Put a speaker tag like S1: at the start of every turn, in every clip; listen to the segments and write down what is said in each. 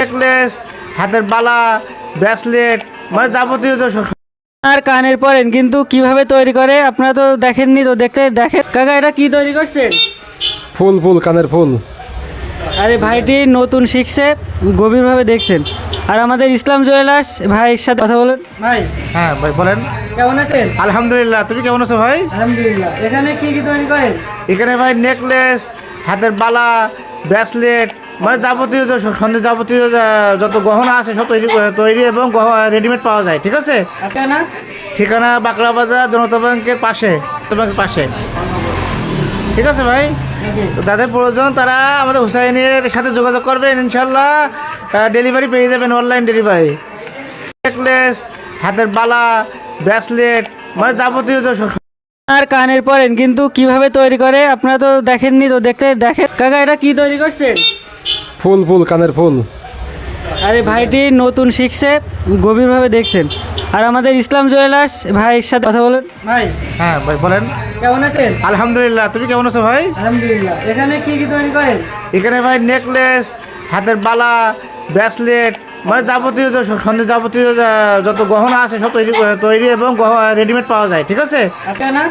S1: Necklace, হাতের বালা, bracelet, মানে যাবতীয়
S2: আর কানের পরেন কিন্তু কিভাবে তৈরি করে আপনারা তো দেখেননি, তো দেখেন কাকা, এটা কি তৈরি করছেন?
S3: ফুল ফুল কানের ফুল।
S2: আরে ভাইটি নতুন শিখছে, গভীরভাবে দেখছেন। আর আমাদের ইসলাম জুয়েলার্স ভাইয়ের সাথে কথা বলুন। ভাই,
S1: হ্যাঁ ভাই বলেন।
S2: কেমন আছেন?
S1: আলহামদুলিল্লাহ, তুমি কেমন আছো ভাই?
S2: আলহামদুলিল্লাহ। এখানে কি কি তৈরি করেন?
S1: এখানে ভাই নেকলেস, হাতের বালা, ব্রেসলেট, মানে যাবতীয় যাবতীয় যত গহনা আছে সব তৈরি এবং রেডিমেড পাওয়া যায়। ঠিক আছে,
S2: আপনার না?
S1: ঠিকানা বাকড়া বাজার, জনতা ব্যাংকের পাশে, ঠিক আছে ভাই। তো যাদের প্রয়োজন তারা আমাদের হুসাইনের সাথে যোগাযোগ করবেন, ইনশাল্লাহ ডেলিভারি পেয়ে যাবেন, অনলাইন ডেলিভারি। নেকলেস, হাতের বালা, ব্রেসলেট, মানে যাবতীয়
S2: আর কানের পরেন কিন্তু কিভাবে তৈরি করে আপনারা তো দেখেননি, তো দেখেন কাকা, এটা কি তৈরি করছেন?
S3: ফুল ফুল কানের ফুল।
S2: আরে ভাইটি নতুন শিখছে, গভীরভাবে দেখছেন। আর আমাদের ইসলাম জুয়েলার্স ভাইয়ের সাথে কথা বলুন। ভাই,
S1: হ্যাঁ ভাই বলেন।
S2: কেমন আছেন?
S1: আলহামদুলিল্লাহ, তুমি কেমন আছো ভাই?
S2: আলহামদুলিল্লাহ। এখানে কি কি তৈরি করেন?
S1: এখানে ভাই নেকলেস, হাতের বালা, ব্রেসলেট, মানে যাবতীয় যাবতীয় যত গহনা আছে সব তৈরি এবং রেডিমেড পাওয়া যায়। ঠিক আছে,
S2: আপনার না?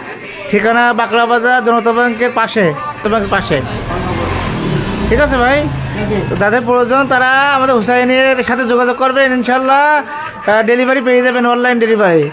S1: ঠিকানা বাকড়া বাজার, জনতা ব্যাংকের পাশে, ঠিক আছে ভাই। তো যাদের প্রয়োজন তারা আমাদের হুসাইনের সাথে যোগাযোগ করবেন, ইনশাল্লাহ ডেলিভারি পেয়ে যাবেন, অনলাইন ডেলিভারি।